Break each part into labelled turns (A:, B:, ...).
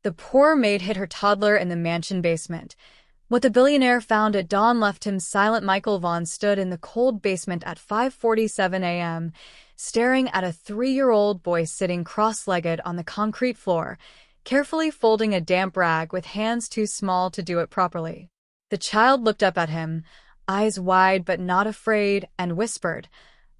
A: The poor maid hid her toddler in the mansion basement. What the billionaire found at dawn left him silent. Michael Vaughn stood in the cold basement at 5:47 a.m., staring at a 3-year-old boy sitting cross-legged on the concrete floor, carefully folding a damp rag with hands too small to do it properly. The child looked up at him, eyes wide but not afraid, and whispered,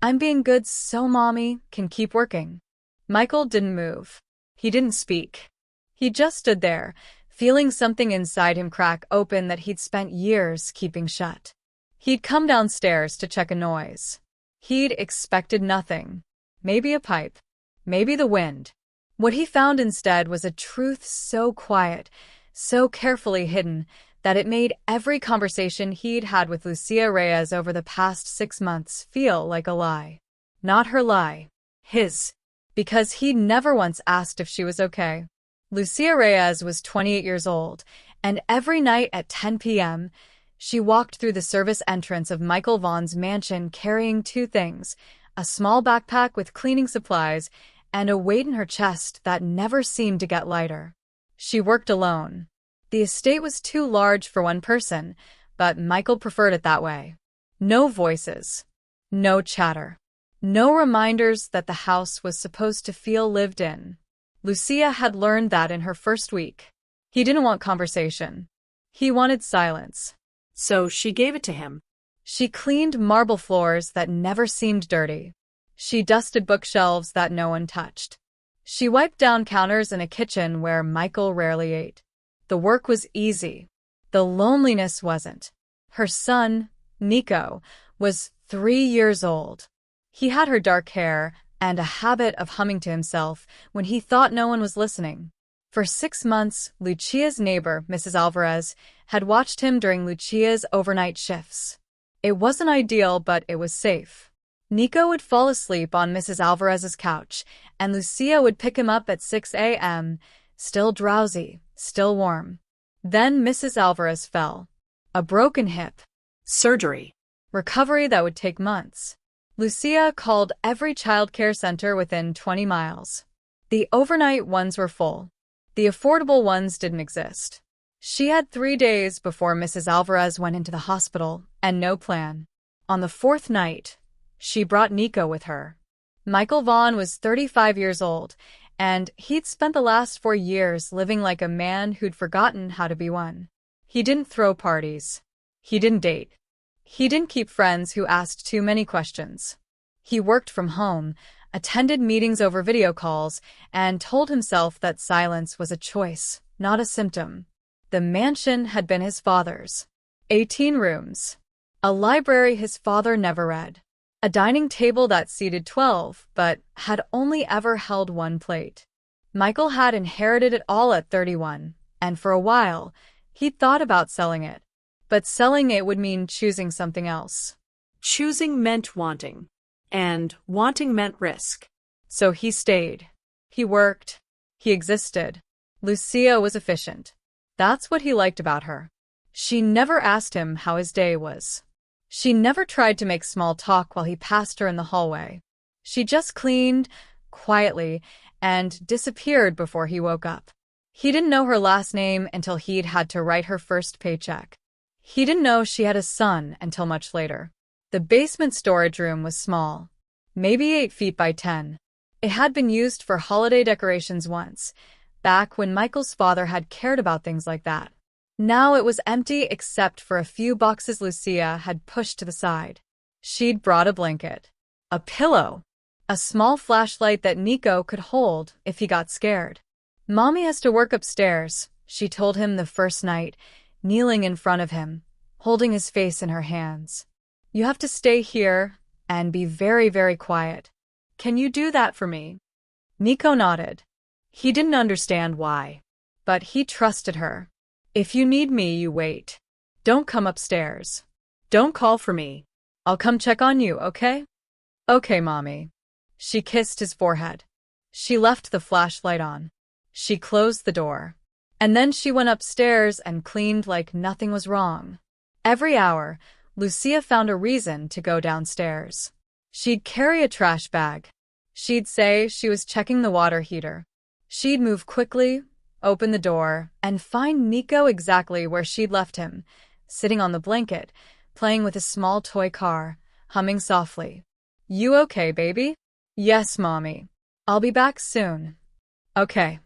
A: "I'm being good so Mommy can keep working." Michael didn't move. He didn't speak. He just stood there, feeling something inside him crack open that he'd spent years keeping shut. He'd come downstairs to check a noise. He'd expected nothing. Maybe a pipe. Maybe the wind. What he found instead was a truth so quiet, so carefully hidden, that it made every conversation he'd had with Lucia Reyes over the past 6 months feel like a lie. Not her lie. His. Because he'd never once asked if she was okay. Lucia Reyes was 28 years old, and every night at 10 p.m., she walked through the service entrance of Michael Vaughn's mansion carrying 2 things, a small backpack with cleaning supplies and a weight in her chest that never seemed to get lighter. She worked alone. The estate was too large for one person, but Michael preferred it that way. No voices. No chatter. No reminders that the house was supposed to feel lived in. Lucia had learned that in her first week. He didn't want conversation. He wanted silence.
B: So she gave it to him.
A: She cleaned marble floors that never seemed dirty. She dusted bookshelves that no one touched. She wiped down counters in a kitchen where Michael rarely ate. The work was easy. The loneliness wasn't. Her son, Nico, was 3 years old. He had her dark hair and a habit of humming to himself when he thought no one was listening. For 6 months, Lucia's neighbor, Mrs. Alvarez, had watched him during Lucia's overnight shifts. It wasn't ideal, but it was safe. Nico would fall asleep on Mrs. Alvarez's couch, and Lucia would pick him up at 6 a.m., still drowsy, still warm. Then Mrs. Alvarez fell. A broken hip.
B: Surgery.
A: Recovery that would take months. Lucia called every child care center within 20 miles. The overnight ones were full. The affordable ones didn't exist. She had 3 days before Mrs. Alvarez went into the hospital, and no plan. On the 4th night, she brought Nico with her. Michael Vaughn was 35 years old, and he'd spent the last 4 years living like a man who'd forgotten how to be one. He didn't throw parties. He didn't date. He didn't keep friends who asked too many questions. He worked from home, attended meetings over video calls, and told himself that silence was a choice, not a symptom. The mansion had been his father's. 18 rooms. A library his father never read. A dining table that seated 12, but had only ever held 1 plate. Michael had inherited it all at 31, and for a while, he'd thought about selling it. But selling it would mean choosing something else.
B: Choosing meant wanting, and wanting meant risk.
A: So he stayed. He worked. He existed. Lucia was efficient. That's what he liked about her. She never asked him how his day was. She never tried to make small talk while he passed her in the hallway. She just cleaned, quietly, and disappeared before he woke up. He didn't know her last name until he'd had to write her first paycheck. He didn't know she had a son until much later. The basement storage room was small, maybe 8 feet by 10. It had been used for holiday decorations once, back when Michael's father had cared about things like that. Now it was empty except for a few boxes Lucia had pushed to the side. She'd brought a blanket, a pillow, a small flashlight that Nico could hold if he got scared. "Mommy has to work upstairs," she told him the first night, kneeling in front of him, holding his face in her hands. "You have to stay here and be very, very quiet. Can you do that for me?" Nico nodded. He didn't understand why, but he trusted her. "If you need me, you wait. Don't come upstairs. Don't call for me. I'll come check on you, okay?" "Okay, Mommy." She kissed his forehead. She left the flashlight on. She closed the door. And then she went upstairs and cleaned like nothing was wrong. Every hour, Lucia found a reason to go downstairs. She'd carry a trash bag. She'd say she was checking the water heater. She'd move quickly, open the door, and find Nico exactly where she'd left him, sitting on the blanket, playing with a small toy car, humming softly. "You okay, baby?" "Yes, Mommy. I'll be back soon." "Okay."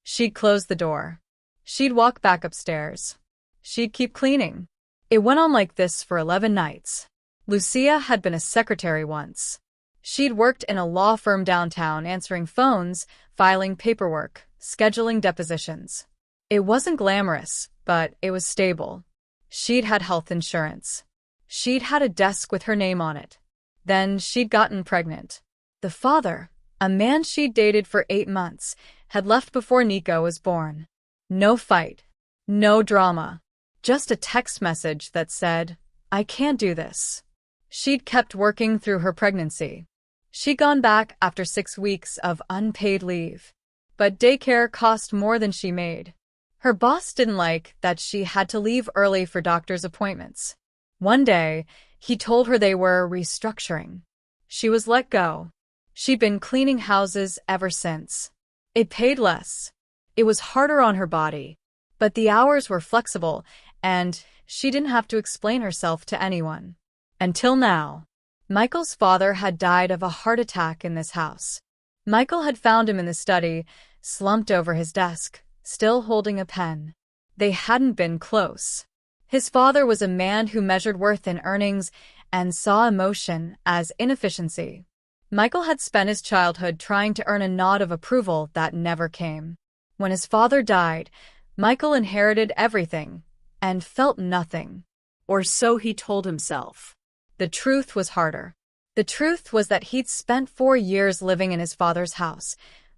A: She'd close the door. She'd walk back upstairs. She'd keep cleaning. It went on like this for 11 nights. Lucia had been a secretary once. She'd worked in a law firm downtown answering phones, filing paperwork, scheduling depositions. It wasn't glamorous, but it was stable. She'd had health insurance. She'd had a desk with her name on it. Then she'd gotten pregnant. The father, a man she'd dated for 8 months, had left before Nico was born. No fight. No drama. Just a text message that said, "I can't do this." She'd kept working through her pregnancy. She'd gone back after 6 weeks of unpaid leave. But daycare cost more than she made. Her boss didn't like that she had to leave early for doctor's appointments. One day, he told her they were restructuring. She was let go. She'd been cleaning houses ever since. It paid less. It was harder on her body. But the hours were flexible, and she didn't have to explain herself to anyone. Until now. Michael's father had died of a heart attack in this house. Michael had found him in the study, slumped over his desk, still holding a pen. They hadn't been close. His father was a man who measured worth in earnings and saw emotion as inefficiency. Michael had spent his childhood trying to earn a nod of approval that never came. When his father died, Michael inherited everything and felt nothing.
B: Or so he told himself.
A: The truth was harder. The truth was that he'd spent 4 years living in his father's house,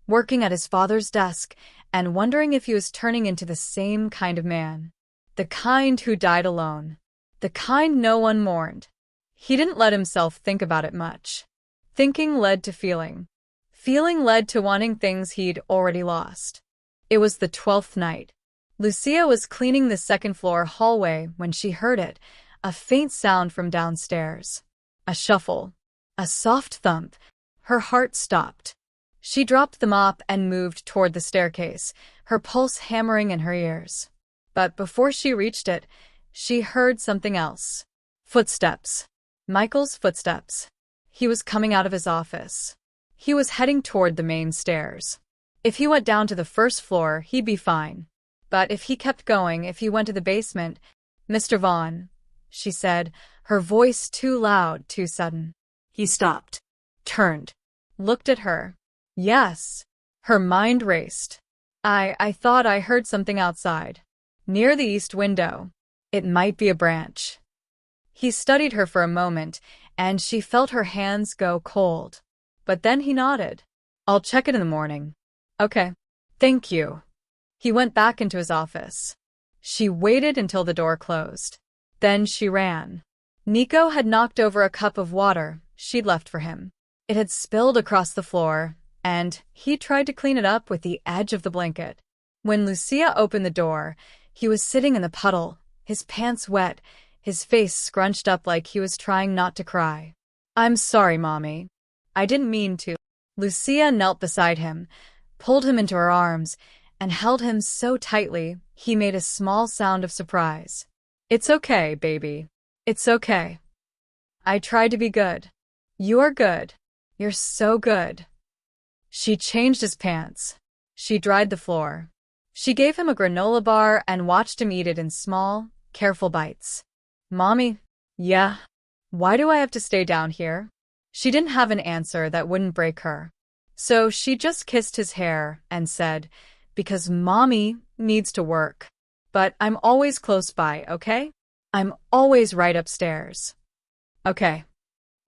A: working at his father's desk, and wondering if he was turning into the same kind of man. The kind who died alone. The kind no one mourned. He didn't let himself think about it much. Thinking led to feeling. Feeling led to wanting things he'd already lost. It was the 12th night. Lucia was cleaning the second-floor hallway when she heard it, a faint sound from downstairs. A shuffle. A soft thump. Her heart stopped. She dropped the mop and moved toward the staircase, her pulse hammering in her ears. But before she reached it, she heard something else. Footsteps. Michael's footsteps. He was coming out of his office. He was heading toward the main stairs. If he went down to the first floor, he'd be fine. But if he kept going, if he went to the basement, "Mr. Vaughn," she said, her voice too loud, too sudden.
B: He stopped.
A: Turned. Looked at her. Yes. Her mind raced. I thought I heard something outside. Near the east window. It might be a branch. He studied her for a moment, and she felt her hands go cold. But then he nodded. "I'll check it in the morning." "Okay. Thank you." He went back into his office. She waited until the door closed. Then she ran. Nico had knocked over a cup of water she'd left for him. It had spilled across the floor, and he tried to clean it up with the edge of the blanket. When Lucia opened the door, he was sitting in the puddle, his pants wet, his face scrunched up like he was trying not to cry. "I'm sorry, Mommy. I didn't mean to." Lucia knelt beside him, pulled him into her arms, and held him so tightly he made a small sound of surprise. "It's okay, baby. It's okay. I tried to be good. You are good. You're so good." She changed his pants. She dried the floor. She gave him a granola bar and watched him eat it in small, careful bites. "Mommy?" "Yeah." "Why do I have to stay down here?" She didn't have an answer that wouldn't break her. So she just kissed his hair and said, "Because Mommy needs to work. But I'm always close by, okay? I'm always right upstairs." "Okay."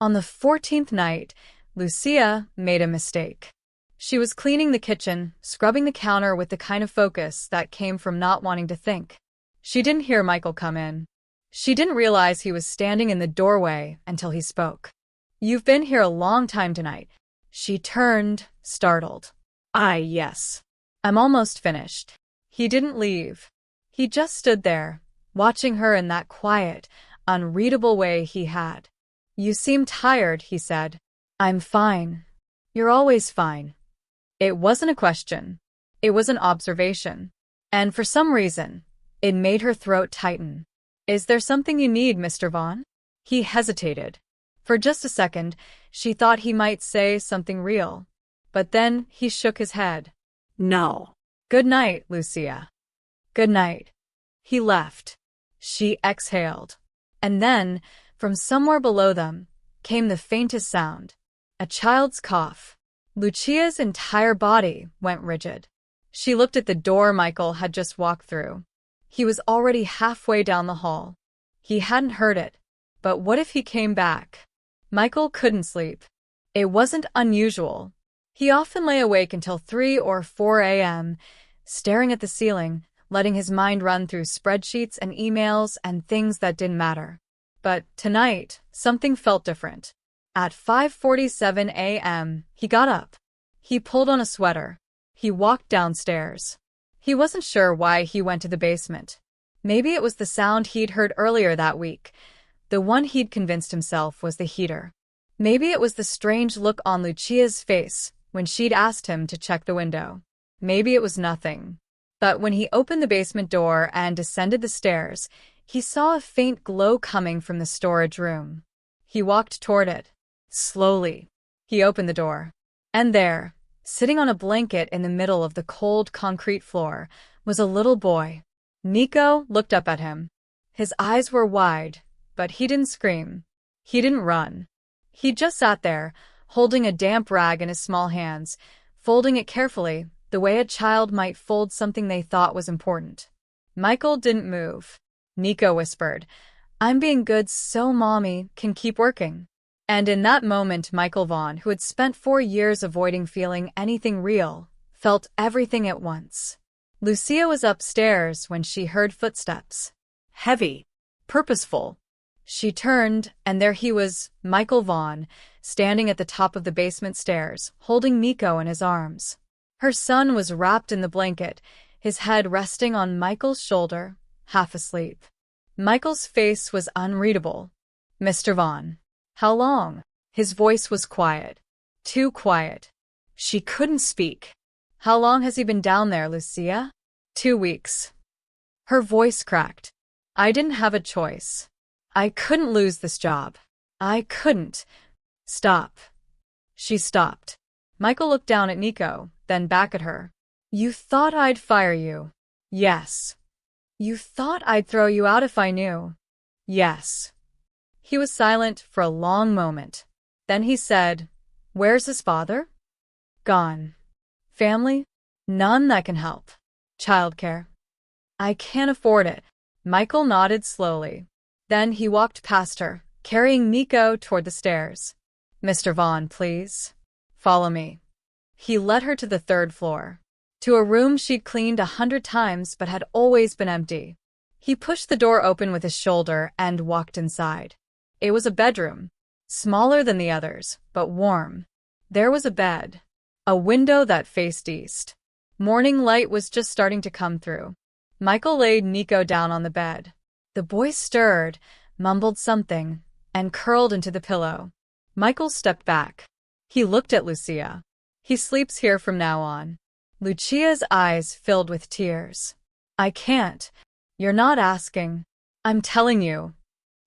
A: On the 14th night, Lucia made a mistake. She was cleaning the kitchen, scrubbing the counter with the kind of focus that came from not wanting to think. She didn't hear Michael come in. She didn't realize he was standing in the doorway until he spoke. "You've been here a long time tonight." She turned, startled. Yes. I'm almost finished." He didn't leave. He just stood there, watching her in that quiet, unreadable way he had. "You seem tired," he said. "I'm fine. You're always fine." It wasn't a question. It was an observation. And for some reason, it made her throat tighten. "Is there something you need, Mr. Vaughn?" He hesitated. For just a second, she thought he might say something real. But then he shook his head.
B: No.
A: "Good night, Lucia." "Good night." He left. She exhaled. And then, from somewhere below them, came the faintest sound. A child's cough. Lucia's entire body went rigid. She looked at the door Michael had just walked through. He was already halfway down the hall. He hadn't heard it. But what if he came back? Michael couldn't sleep. It wasn't unusual. He often lay awake until 3 or 4 a.m., staring at the ceiling, letting his mind run through spreadsheets and emails and things that didn't matter. But tonight, something felt different. At 5:47 a.m., he got up. He pulled on a sweater. He walked downstairs. He wasn't sure why he went to the basement. Maybe it was the sound he'd heard earlier that week. The one he'd convinced himself was the heater. Maybe it was the strange look on Lucia's face when she'd asked him to check the window. Maybe it was nothing. But when he opened the basement door and descended the stairs, he saw a faint glow coming from the storage room. He walked toward it. Slowly. He opened the door. And there, sitting on a blanket in the middle of the cold concrete floor, was a little boy. Nico looked up at him. His eyes were wide, but he didn't scream. He didn't run. He just sat there, holding a damp rag in his small hands, folding it carefully, the way a child might fold something they thought was important. Michael didn't move. Nico whispered, "I'm being good so Mommy can keep working." And in that moment, Michael Vaughn, who had spent 4 years avoiding feeling anything real, felt everything at once. Lucia was upstairs when she heard footsteps. Heavy. Purposeful. She turned, and there he was, Michael Vaughn, standing at the top of the basement stairs, holding Nico in his arms. Her son was wrapped in the blanket, his head resting on Michael's shoulder, half asleep. Michael's face was unreadable. "Mr. Vaughn. How long?" His voice was quiet. Too quiet. She couldn't speak. "How long has he been down there, Lucia?" 2 weeks. Her voice cracked. "I didn't have a choice. I couldn't lose this job. I couldn't." "Stop." She stopped. Michael looked down at Nico, then back at her. "You thought I'd fire you?" "Yes." "You thought I'd throw you out if I knew?" "Yes." He was silent for a long moment. Then he said, "Where's his father?" "Gone." "Family?" "None that can help." "Childcare?" "I can't afford it." Michael nodded slowly. Then he walked past her, carrying Nico toward the stairs. "Mr. Vaughn, please. Follow me." He led her to the 3rd floor, to a room she'd cleaned 100 times but had always been empty. He pushed the door open with his shoulder and walked inside. It was a bedroom, smaller than the others, but warm. There was a bed, a window that faced east. Morning light was just starting to come through. Michael laid Nico down on the bed. The boy stirred, mumbled something, and curled into the pillow. Michael stepped back. He looked at Lucia. "He sleeps here from now on." Lucia's eyes filled with tears. "I can't. You're not asking. I'm telling you.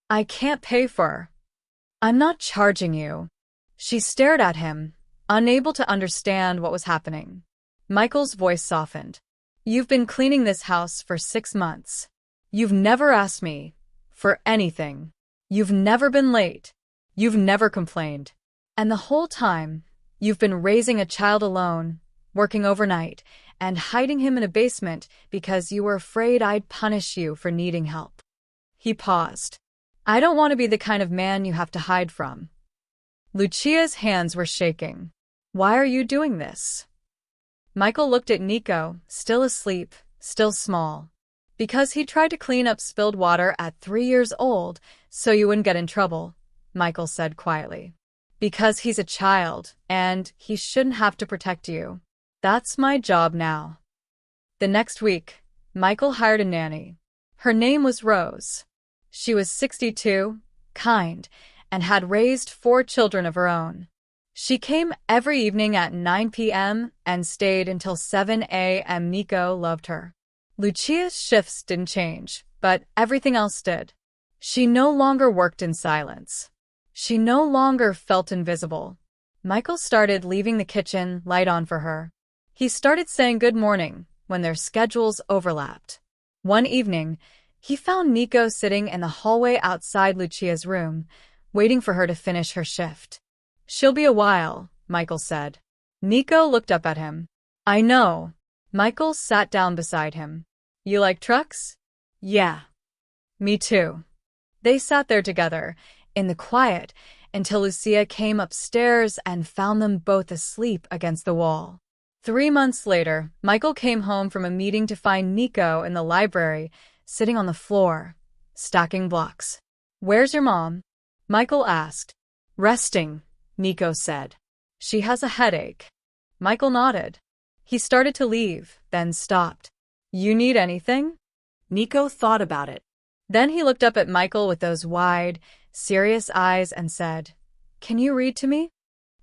A: I can't pay for. I'm not charging you." She stared at him, unable to understand what was happening. Michael's voice softened. "You've been cleaning this house for 6 months. You've never asked me for anything. You've never been late. You've never complained. And the whole time, you've been raising a child alone, working overnight, and hiding him in a basement because you were afraid I'd punish you for needing help." He paused. "I don't want to be the kind of man you have to hide from." Lucia's hands were shaking. "Why are you doing this?" Michael looked at Nico, still asleep, still small. "Because he tried to clean up spilled water at 3 years old, so you wouldn't get in trouble," Michael said quietly. "Because he's a child, and he shouldn't have to protect you. That's my job now." The next week, Michael hired a nanny. Her name was Rose. She was 62, kind, and had raised 4 children of her own. She came every evening at 9 p.m. and stayed until 7 a.m. Nico loved her. Lucia's shifts didn't change, but everything else did. She no longer worked in silence. She no longer felt invisible. Michael started leaving the kitchen light on for her. He started saying good morning when their schedules overlapped. One evening, he found Nico sitting in the hallway outside Lucia's room, waiting for her to finish her shift. "She'll be a while," Michael said. Nico looked up at him. "I know." Michael sat down beside him. "You like trucks?"
B: Yeah.
A: "Me too." They sat there together, in the quiet, until Lucia came upstairs and found them both asleep against the wall. 3 months later, Michael came home from a meeting to find Nico in the library, sitting on the floor, stacking blocks. "Where's your mom?" Michael asked. "Resting," Nico said. "She has a headache." Michael nodded. He started to leave, then stopped. "You need anything?"
B: Nico thought about it.
A: Then he looked up at Michael with those wide, serious eyes and said, "Can you read to me?"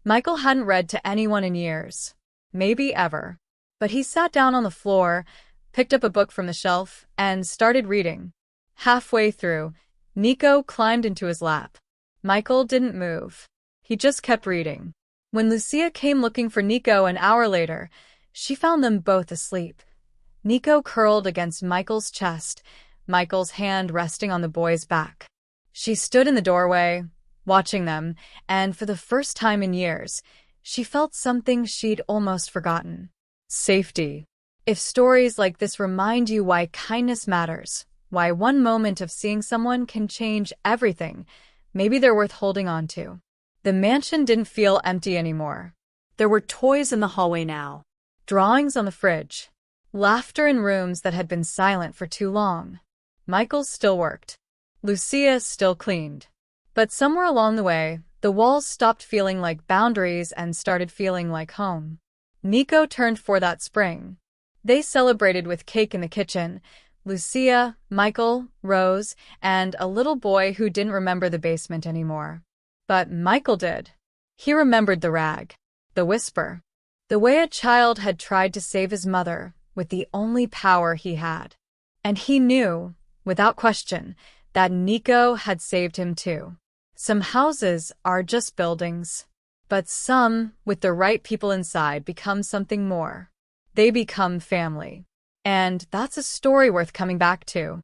A: Michael hadn't read to anyone in years, maybe ever. But he sat down on the floor, picked up a book from the shelf, and started reading. Halfway through, Nico climbed into his lap. Michael didn't move. He just kept reading. When Lucia came looking for Nico an hour later, she found them both asleep. Nico curled against Michael's chest, Michael's hand resting on the boy's back. She stood in the doorway, watching them, and for the first time in years, she felt something she'd almost forgotten. Safety. If stories like this remind you why kindness matters, why one moment of seeing someone can change everything, maybe they're worth holding on to. The mansion didn't feel empty anymore.
B: There were toys in the hallway now.
A: Drawings on the fridge. Laughter in rooms that had been silent for too long. Michael still worked. Lucia still cleaned. But somewhere along the way, the walls stopped feeling like boundaries and started feeling like home. Nico turned 4 that spring. They celebrated with cake in the kitchen. Lucia, Michael, Rose, and a little boy who didn't remember the basement anymore. But Michael did. He remembered the rag, the whisper, the way a child had tried to save his mother with the only power he had. And he knew, without question, that Nico had saved him too. Some houses are just buildings, but some, with the right people inside, become something more. They become family. And that's a story worth coming back to.